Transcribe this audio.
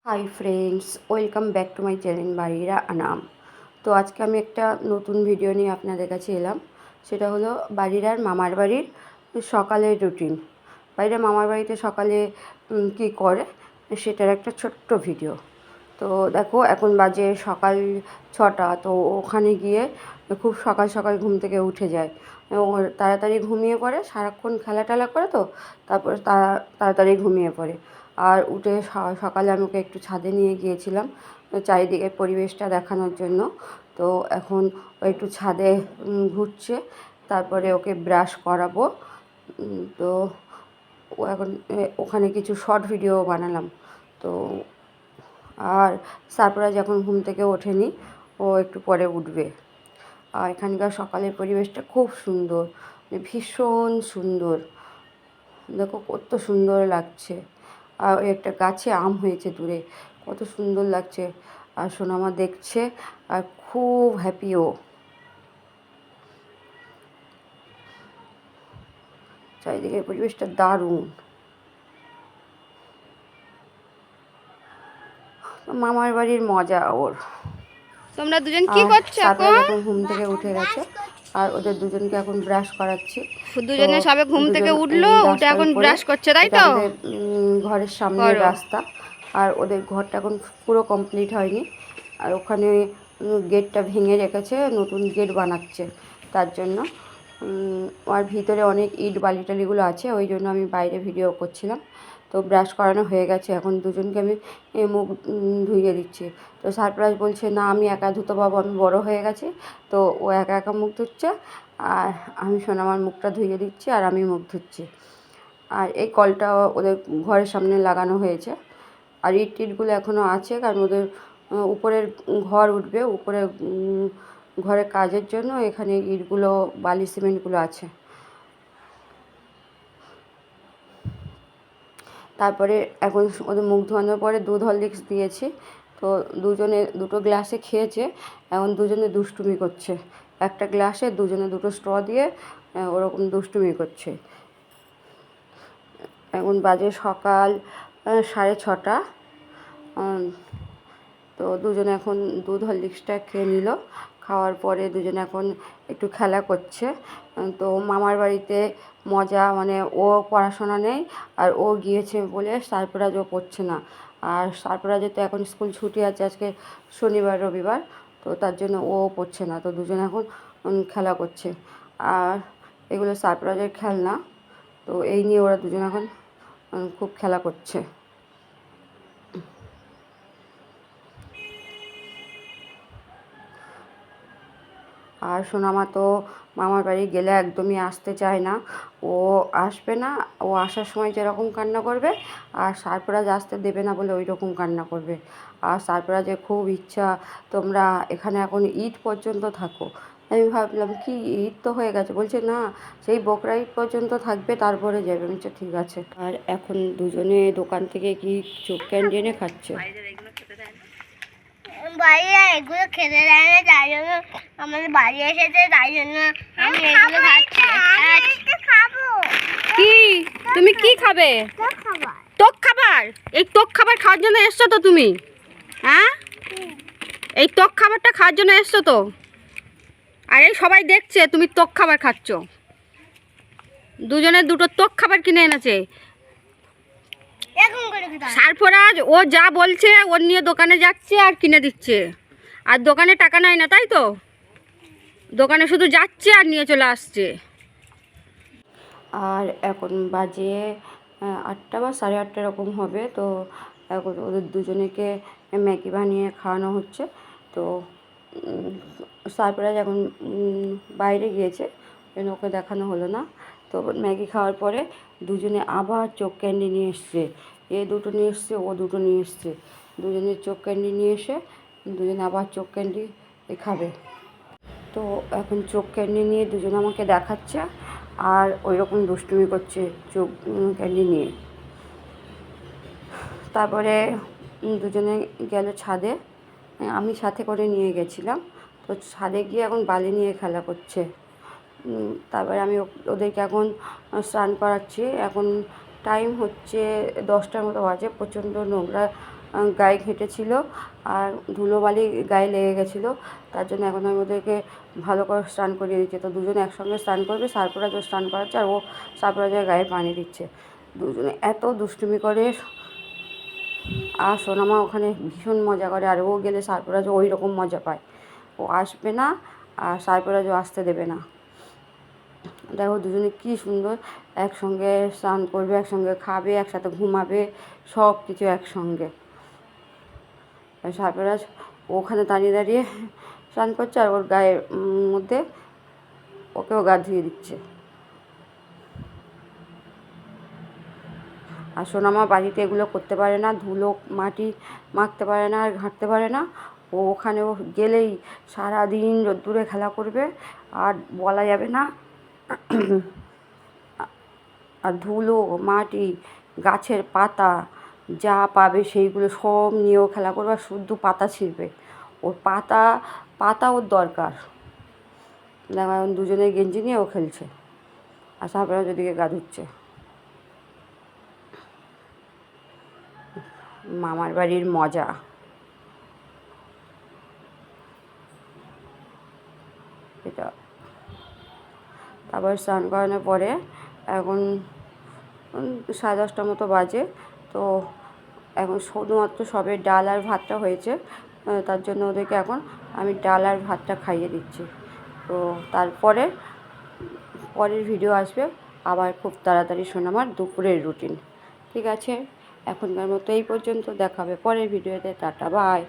High friends, welcome back to my channel বাড়িরা আনাম। তো আজকে আমি একটা নতুন ভিডিও নিয়ে আপনাদের কাছে এলাম। সেটা হলো বাড়িরার মামার বাড়ির সকালের রুটিন। বাড়িরা মামার বাড়িতে সকালে কী করে সেটার একটা ছোট্ট ভিডিও। তো দেখো, এখন বাজে সকাল 6টা। তো ওখানে গিয়ে খুব সকাল সকাল ঘুম থেকে উঠে যায় এবং তাড়াতাড়ি ঘুমিয়ে পড়ে। সারাক্ষণ খেলা টেলা করে, তো তারপর তাড়াতাড়ি ঘুমিয়ে পড়ে। আর উঠে সকালে আমি ওকে একটু ছাদে নিয়ে গিয়েছিলাম চারিদিকের পরিবেশটা দেখানোর জন্য। তো এখন ও একটু ছাদে ঘুরছে। তারপরে ওকে ব্রাশ করাবো। তো ও এখন ওখানে কিছু শর্ট ভিডিও বানালাম। তো আর সারপ্রাইজ এখন ঘুম থেকে ওঠেনি, ও একটু পরে উঠবে। আর এখানকার সকালের পরিবেশটা খুব সুন্দর, ভীষণ সুন্দর। দেখো কত সুন্দর লাগছে। আর ওই একটা গাছে আম হয়েছে দূরে, কত সুন্দর লাগছে। আর সোনামা দেখছে আর খুব হ্যাপি ও। চারিদিকের পরিবেশটা দারুণ। মামার বাড়ির মজা ওর। তোমরা দুজন কি আর করছো তারপরে এখন? এখন ঘুম থেকে উঠে গেছে, আর ওদের দুজনকে এখন ব্রাশ করাচ্ছি। তো দুজনে সবে ঘুম থেকে দুজন উঠলো, উঠে রাস্তায় এখন পড়ে, ব্রাশ করছে, তাই এটা তো? আমাদের ঘরের সামনের করো। রাস্তা। আর ওদের ঘরটা এখন পুরো কমপ্লিট হয়নি। আর ওখানে গেটটা ভেঙে রেখেছে, নতুন গেট বানাচ্ছে। তার জন্য আর ভিতরে অনেক ইট বালিটালিগুলো আছে, ওই জন্য আমি বাইরে ভিডিও করছিলাম। তো ব্রাশ করানো হয়ে গেছে, এখন দুজনকে আমি মুখ ধুইয়ে দিচ্ছি। তো সারপ্রাইজ বলছে, না আমি একা ধুতে পারবো, আমি বড় হয়ে গেছি। তো ও একা একা মুখ ধুচ্ছে, আর আমি সোনামার মুখটা ধুইয়ে দিচ্ছি আর আমি মুখ ধুচ্ছি। আর এই কলটা ওদের ঘরের সামনে লাগানো হয়েছে। আর ইট টিটগুলো এখনও আছে, কারণ ওদের উপরের ঘর উঠবে, উপরে ঘরের কাজের জন্য এখানে ইটগুলো, বালি সিমেন্টগুলো আছে। তারপরে এখন ওদের মুখ ধোয়ানোর পরে দুধ হরলিক্স দিয়েছি। তো দুজনে দুটো গ্লাসে খেয়েছে, এখন দুজনে দুষ্টুমি করছে। একটা গ্লাসে দুজনে দুটো স্ট্র দিয়ে ওরকম দুষ্টুমি করছে। এখন বাজে সকাল 6:30। তো দুজনে এখন দুধ হরলিক্সটা খেয়ে নিল। খাওয়ার পরে দুজনে এখন একটু খেলা করছে। তো মামার বাড়িতে মজা, মানে ও পড়াশোনা নেই, আর ও গিয়েছে বলে সারপ্রাইজ ও পড়ছে না। আর সারপ্রাইজে তো এখন স্কুল ছুটি আছে, আজকে শনিবার রবিবার, তো তার জন্য ও পড়ছে না। তো দুজনে এখন খেলা করছে। আর এগুলো সারপ্রাইজের খেলনা। তো এই নিয়ে ওরা দুজনে এখন খুব খেলা করছে। আর সোনামা তো মামার বাড়ি গেলে একদমই আসতে চায় না। ও আসবে না, ও আসার সময় যেরকম কান্না করবে, আর সারপ্রাইজ আসতে দেবে না বলে ওই রকম কান্না করবে। আর সারপ্রাইজের খুব ইচ্ছা তোমরা এখানে এখন ঈদ পর্যন্ত থাকো। আমি ভাবলাম কি ঈদ তো হয়ে গেছে, বলছে না সেই বকরা ঈদ পর্যন্ত থাকবে, তারপরে যাবে। আমি বলছি ঠিক আছে। আর এখন দুজনে দোকান থেকে কি চোখ ক্যান্ডি এনে খাচ্ছে। বাইরে এগুলো খেতে দেয় না, তাই জন্য আমাদের বাড়ি এসেছে, তাই জন্য আমি এগুলো খাচ্ছি। খাবো। কি তুমি কি খাবে? টক খাবার? এই টক খাবার খাওয়ার জন্য এসছো তো তুমি? হ্যাঁ, এই টক খাবারটা খাওয়ার জন্য এসছো তো? আর এই সবাই দেখছে তুমি টক খাবার খাচ্ছ। দুজনে দুটো টক খাবার কিনে এনেছে। সারফরাজ ও যা বলছে ওর নিয়ে দোকানে যাচ্ছে আর কিনে দিচ্ছে। আর দোকানে টাকা নেয় না, তাই তো? দোকানে শুধু যাচ্ছে আর নিয়ে চলে আসছে। আর এখন বাজে 8টা বা 8:30 এরকম হবে। তো এখন ওদের দুজনেকে ম্যাগি বানিয়ে খাওয়ানো হচ্ছে। তো সারপ্রাইজ এখন বাইরে গিয়েছে, জন্য ওকে দেখানো হলো না। তো ম্যাগি খাওয়ার পরে দুজনে আবার চোখ ক্যান্ডি নিয়ে এসছে। এ দুটো নিয়ে এসছে, ও দুটো নিয়ে এসছে। দুজনের চোখ ক্যান্ডি নিয়ে এসে দুজনে আবার চোখ ক্যান্ডি খাবে। তো এখন চোখ ক্যান্ডি নিয়ে দুজনে আমাকে দেখাচ্ছে, আর ওই রকম দুষ্টুমি করছে চোখ ক্যান্ডি নিয়ে। তারপরে দুজনে গেল ছাদে, আমি সাথে করে নিয়ে গেছিলাম। তো ছাদে গিয়ে এখন বালি নিয়ে খেলা করছে। তারপরে আমি ওদেরকে এখন স্নান করাচ্ছি। এখন টাইম হচ্ছে 10টার মতো বাজে, প্রচণ্ড নোংরা গায়ে ঘেঁটেছিল আর ধুলোবালি গায়ে লেগে গেছিলো, তার জন্য এখন আমি ওদেরকে ভালো করে স্নান করিয়ে দিচ্ছি। তো দুজনে একসঙ্গে স্নান করবে, সারফরাজও স্নান করাচ্ছে আর ও সারফরাজের গায়ে পানি দিচ্ছে। দুজনে এত দুষ্টুমি করে, আর সোনামা ওখানে ভীষণ মজা করে, আর ও গেলে সারফরাজও ওই রকম মজা পায়। ও আসবে না আর সারফরাজও আসতে দেবে না। দেখো দুজনে কি সুন্দর একসঙ্গে স্নান করবে, একসঙ্গে খাবে, একসাথে ঘুমাবে, সব কিছু একসঙ্গে। সারফরাজ ওখানে দাঁড়িয়ে দাঁড়িয়ে স্নান করছে আর ওর গায়ের মধ্যে ওকেও গা ধুয়ে দিচ্ছে। আর সোনামা বাড়িতে এগুলো করতে পারে না, ধুলো মাটি মাখতে পারে না আর ঘাঁটতে পারে না। ও ওখানেও গেলেই সারাদিন রোদ্দুরে খেলা করবে, আর বলা যাবে না। আর ধুলো মাটি গাছের পাতা যা পাবে সেইগুলো সব নিয়েও খেলা করবে, আর শুদ্ধ পাতা ছিঁড়বে। ওর পাতা ওর দরকার। দেখো এখন দুজনে গেঞ্জি নিয়েও খেলছে আর সারফরাজ ওদিকে গা ধুচ্ছে। মামার বাড়ির মজা। এটা তারপর স্নান করানোর পরে এখন 10:30 মতো বাজে। তো এখন শুধুমাত্র সবে ডাল আর ভাতটা হয়েছে, তার জন্য ওদেরকে এখন আমি ডাল আর ভাতটা খাইয়ে দিচ্ছি। তো তারপরে পরের ভিডিও আসবে আবার খুব তাড়াতাড়ি সোনামার দুপুরের রুটিন। ঠিক আছে, এখনকার মতো এই পর্যন্ত, দেখা হবে পরের ভিডিওতে। Tata, by.